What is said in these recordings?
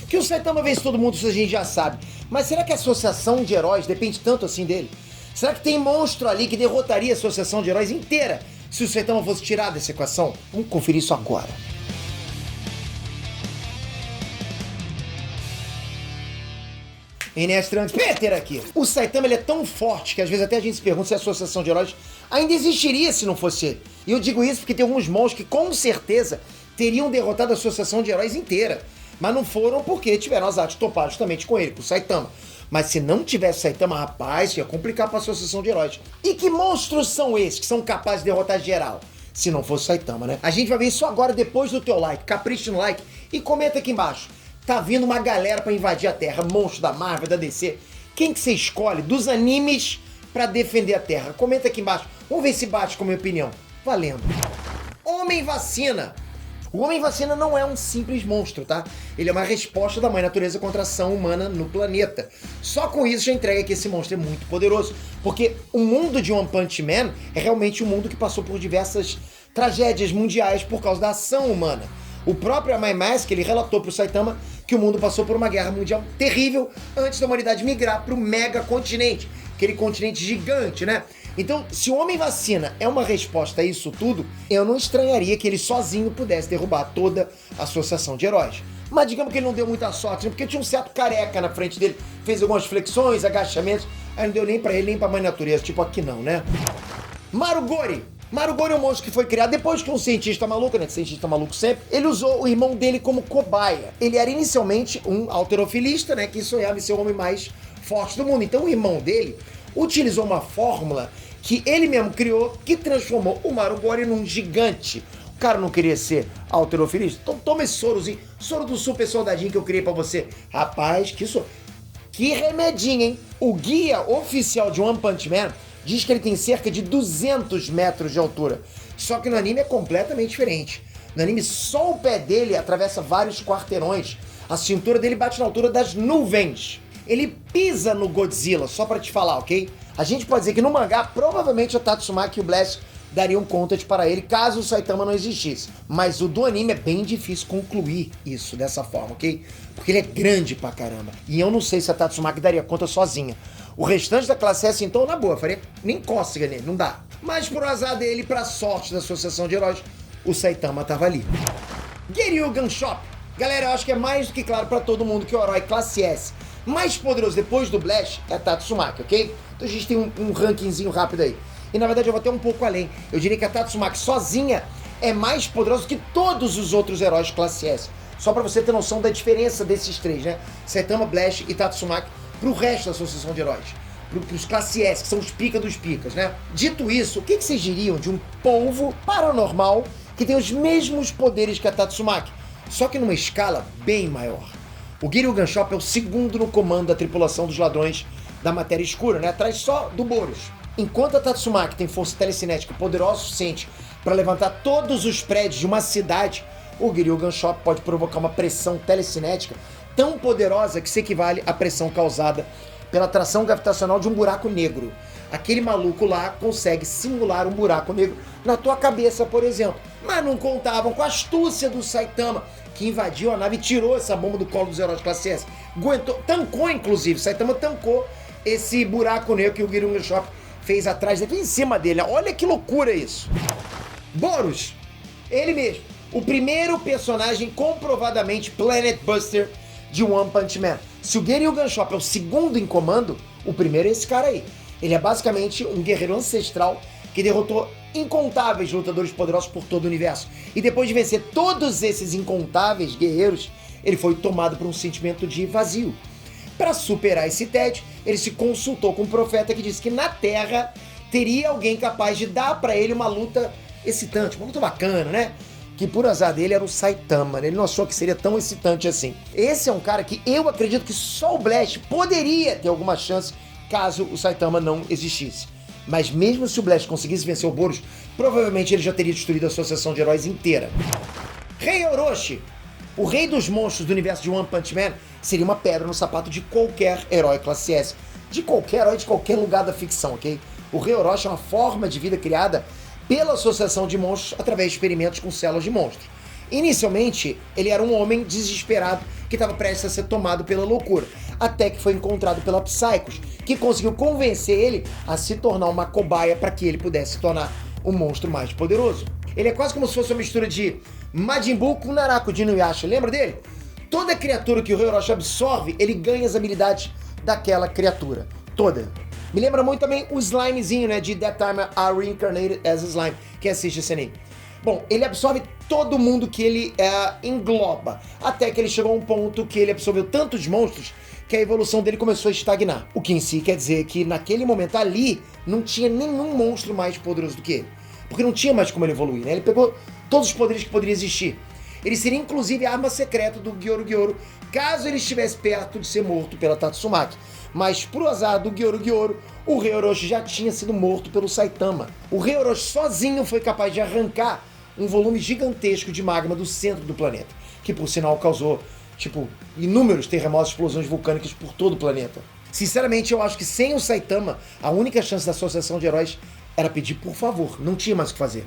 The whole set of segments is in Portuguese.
Que o Saitama vence todo mundo, isso a gente já sabe. Mas será que a associação de heróis depende tanto assim dele? Será que tem monstro ali que derrotaria a associação de heróis inteira se o Saitama fosse tirado dessa equação? Vamos conferir isso agora. Inestrantes, Peter aqui. O Saitama ele é tão forte que às vezes até a gente se pergunta se a associação de heróis ainda existiria se não fosse ele. E eu digo isso porque tem alguns monstros que com certeza teriam derrotado a associação de heróis inteira. Mas não foram porque tiveram as artes topadas justamente com ele, com o Saitama. Mas se não tivesse Saitama, rapaz, ia complicar para a associação de heróis. E que monstros são esses que são capazes de derrotar geral? Se não fosse Saitama, né? A gente vai ver isso agora depois do teu like. Capricha no like e comenta aqui embaixo. Tá vindo uma galera pra invadir a Terra, monstros da Marvel, da DC. Quem que você escolhe dos animes pra defender a Terra? Comenta aqui embaixo. Vamos ver se bate com a minha opinião. Valendo. Homem-Vacina. O Homem-Vacina não é um simples monstro, tá? Ele é uma resposta da mãe natureza contra a ação humana no planeta. Só com isso já entrega que esse monstro é muito poderoso. Porque o mundo de One Punch Man é realmente um mundo que passou por diversas tragédias mundiais por causa da ação humana. O próprio Amai Mask, ele relatou pro Saitama que o mundo passou por uma guerra mundial terrível antes da humanidade migrar pro mega continente, aquele continente gigante, né? Então, se o Homem-Vacina é uma resposta a isso tudo, eu não estranharia que ele sozinho pudesse derrubar toda a associação de heróis. Mas digamos que ele não deu muita sorte, né? Porque tinha um certo careca na frente dele, fez algumas flexões, agachamentos, aí não deu nem pra ele, nem pra mãe natureza, tipo aqui não, né? Marugori. Marugori é um monstro que foi criado depois que um cientista maluco, né? Cientista maluco sempre, ele usou o irmão dele como cobaia. Ele era inicialmente um halterofilista, né? Que sonhava em ser o homem mais forte do mundo. Então o irmão dele utilizou uma fórmula que ele mesmo criou, que transformou o Marugori num gigante. O cara não queria ser halterofilista? Então toma esse sorozinho, soro do super soldadinho que eu criei pra você. Rapaz, que remedinho, hein? O guia oficial de One Punch Man diz que ele tem cerca de 200 metros de altura. Só que no anime é completamente diferente. No anime, só o pé dele atravessa vários quarteirões. A cintura dele bate na altura das nuvens. Ele pisa no Godzilla, só pra te falar, ok? A gente pode dizer que no mangá, provavelmente o Tatsumaki e o Blast dariam conta de parar ele caso o Saitama não existisse. Mas o do anime é bem difícil concluir isso dessa forma, ok? Porque ele é grande pra caramba. E eu não sei se a Tatsumaki daria conta sozinha. O restante da classe S, então, na boa, faria nem cócega nele, não dá. Mas por azar dele, pra sorte da associação de heróis, o Saitama tava ali. Geryugan Shop. Galera, eu acho que é mais do que claro pra todo mundo que o herói classe S mais poderoso depois do Blast é a Tatsumaki, ok? Então a gente tem um rankingzinho rápido aí. E na verdade eu vou até um pouco além. Eu diria que a Tatsumaki sozinha é mais poderosa que todos os outros heróis classe S. Só pra você ter noção da diferença desses três, né? Saitama, Blast e Tatsumaki pro resto da associação de heróis. Pros classe S, que são os pica dos picas, né? Dito isso, o que vocês diriam de um polvo paranormal que tem os mesmos poderes que a Tatsumaki, só que numa escala bem maior? O Geryugan Shop é o segundo no comando da tripulação dos ladrões da matéria escura, né? Atrás só do Boros. Enquanto a Tatsumaki tem força telecinética poderosa o suficiente para levantar todos os prédios de uma cidade, o Geryugan Shop pode provocar uma pressão telecinética tão poderosa que se equivale à pressão causada pela atração gravitacional de um buraco negro. Aquele maluco lá consegue simular um buraco negro na tua cabeça, por exemplo. Mas não contavam com a astúcia do Saitama, que invadiu a nave e tirou essa bomba do colo dos heróis classe S. Aguentou, tancou inclusive, Saitama tancou esse buraco negro que o Geryugan Shop fez atrás dele, em cima dele. Olha que loucura isso. Boros, ele mesmo, o primeiro personagem comprovadamente Planet Buster de One Punch Man. Se o Geryugan Shop é o segundo em comando, o primeiro é esse cara aí. Ele é basicamente um guerreiro ancestral que derrotou incontáveis lutadores poderosos por todo o universo. E depois de vencer todos esses incontáveis guerreiros, ele foi tomado por um sentimento de vazio. Para superar esse tédio, ele se consultou com um profeta que disse que na Terra teria alguém capaz de dar para ele uma luta excitante, uma luta bacana, né? Que por azar dele era o Saitama, né? Ele não achou que seria tão excitante assim. Esse é um cara que eu acredito que só o Blast poderia ter alguma chance caso o Saitama não existisse. Mas mesmo se o Blast conseguisse vencer o Boros, provavelmente ele já teria destruído a associação de heróis inteira. Rei Orochi, o rei dos monstros do universo de One Punch Man, seria uma pedra no sapato de qualquer herói classe S. De qualquer herói de qualquer lugar da ficção, ok? O Rei Orochi é uma forma de vida criada pela associação de monstros através de experimentos com células de monstros. Inicialmente, ele era um homem desesperado que estava prestes a ser tomado pela loucura, até que foi encontrado pela Psychos, que conseguiu convencer ele a se tornar uma cobaia para que ele pudesse se tornar um monstro mais poderoso. Ele é quase como se fosse uma mistura de Majin Buu com Naraku de Inuyasha, lembra dele? Toda criatura que o Rei Orochi absorve, ele ganha as habilidades daquela criatura, toda. Me lembra muito também o Slimezinho, né, de That Time I Reincarnated as Slime, que assiste esse anime. Bom, ele absorve todo mundo que ele engloba, até que ele chegou a um ponto que ele absorveu tantos monstros que a evolução dele começou a estagnar. O que em si quer dizer que naquele momento ali não tinha nenhum monstro mais poderoso do que ele, porque não tinha mais como ele evoluir, né? Ele pegou todos os poderes que poderiam existir. Ele seria inclusive a arma secreta do Gyoru caso ele estivesse perto de ser morto pela Tatsumaki. Mas pro azar do Gyoru, o Rei Orochi já tinha sido morto pelo Saitama. O Rei Orochi sozinho foi capaz de arrancar um volume gigantesco de magma do centro do planeta, que por sinal causou, inúmeros terremotos e explosões vulcânicas por todo o planeta. Sinceramente, eu acho que sem o Saitama, a única chance da Associação de Heróis era pedir por favor, não tinha mais o que fazer.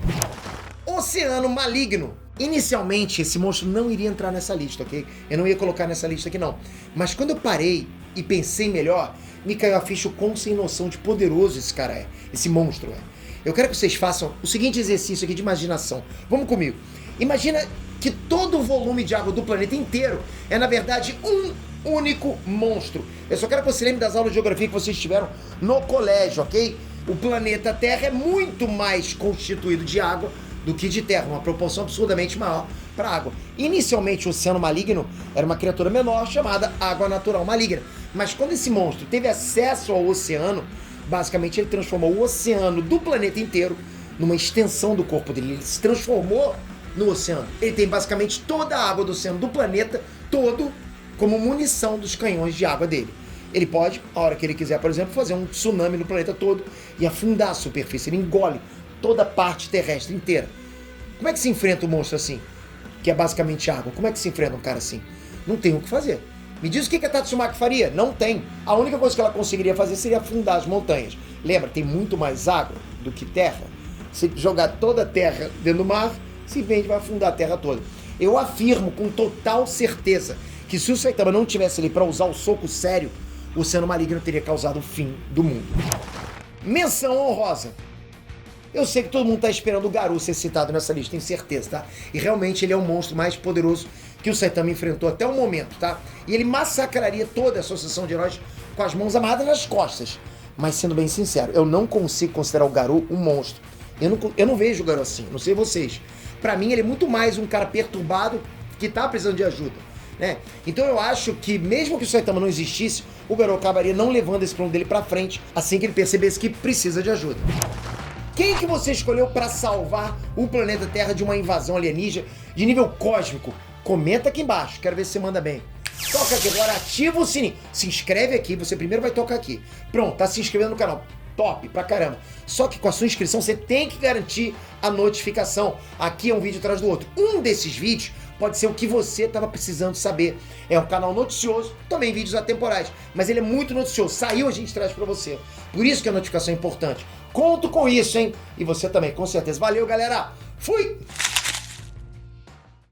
Oceano Maligno. Inicialmente, esse monstro não iria entrar nessa lista, ok? Eu não ia colocar nessa lista aqui, não. Mas quando eu parei e pensei melhor, me caiu a ficha o quão sem noção de poderoso esse cara é, esse monstro é. Eu quero que vocês façam o seguinte exercício aqui de imaginação. Vamos comigo. Imagina que todo o volume de água do planeta inteiro é, na verdade, um único monstro. Eu só quero que você lembre das aulas de geografia que vocês tiveram no colégio, ok? O planeta Terra é muito mais constituído de água do que de terra, uma proporção absurdamente maior para a água. Inicialmente, o Oceano Maligno era uma criatura menor chamada Água Natural Maligna. Mas quando esse monstro teve acesso ao oceano, basicamente ele transformou o oceano do planeta inteiro numa extensão do corpo dele. Ele se transformou no oceano. Ele tem basicamente toda a água do oceano do planeta todo como munição dos canhões de água dele. Ele pode, a hora que ele quiser, por exemplo, fazer um tsunami no planeta todo e afundar a superfície. Ele engole toda a parte terrestre inteira. Como é que se enfrenta um monstro assim? Que é basicamente água. Como é que se enfrenta um cara assim? Não tem o que fazer. Me diz o que a Tatsumaki faria? Não tem. A única coisa que ela conseguiria fazer seria afundar as montanhas. Lembra, tem muito mais água do que terra. Se jogar toda a terra dentro do mar, simplesmente vai afundar a terra toda. Eu afirmo com total certeza que se o Saitama não tivesse ali para usar o soco sério, o Oceano Maligno teria causado o fim do mundo. Menção honrosa. Eu sei que todo mundo tá esperando o Garou ser citado nessa lista, tenho certeza, tá? E realmente ele é o monstro mais poderoso que o Saitama enfrentou até o momento, tá? E ele massacraria toda a Associação de Heróis com as mãos amarradas nas costas. Mas sendo bem sincero, eu não consigo considerar o Garou um monstro. Eu não vejo o Garou assim, não sei vocês. Pra mim ele é muito mais um cara perturbado que tá precisando de ajuda, né? Então eu acho que mesmo que o Saitama não existisse, o Garou acabaria não levando esse plano dele pra frente assim que ele percebesse que precisa de ajuda. Quem que você escolheu para salvar o planeta Terra de uma invasão alienígena de nível cósmico? Comenta aqui embaixo, quero ver se você manda bem. Toca aqui agora, ativa o sininho. Se inscreve aqui, você primeiro vai tocar aqui. Pronto, tá se inscrevendo no canal. Top pra caramba. Só que com a sua inscrição você tem que garantir a notificação. Aqui é um vídeo atrás do outro. Um desses vídeos pode ser o que você estava precisando saber. É um canal noticioso, também vídeos atemporais. Mas ele é muito noticioso. Saiu, a gente traz pra você. Por isso que a notificação é importante. Conto com isso, hein? E você também, com certeza. Valeu, galera. Fui!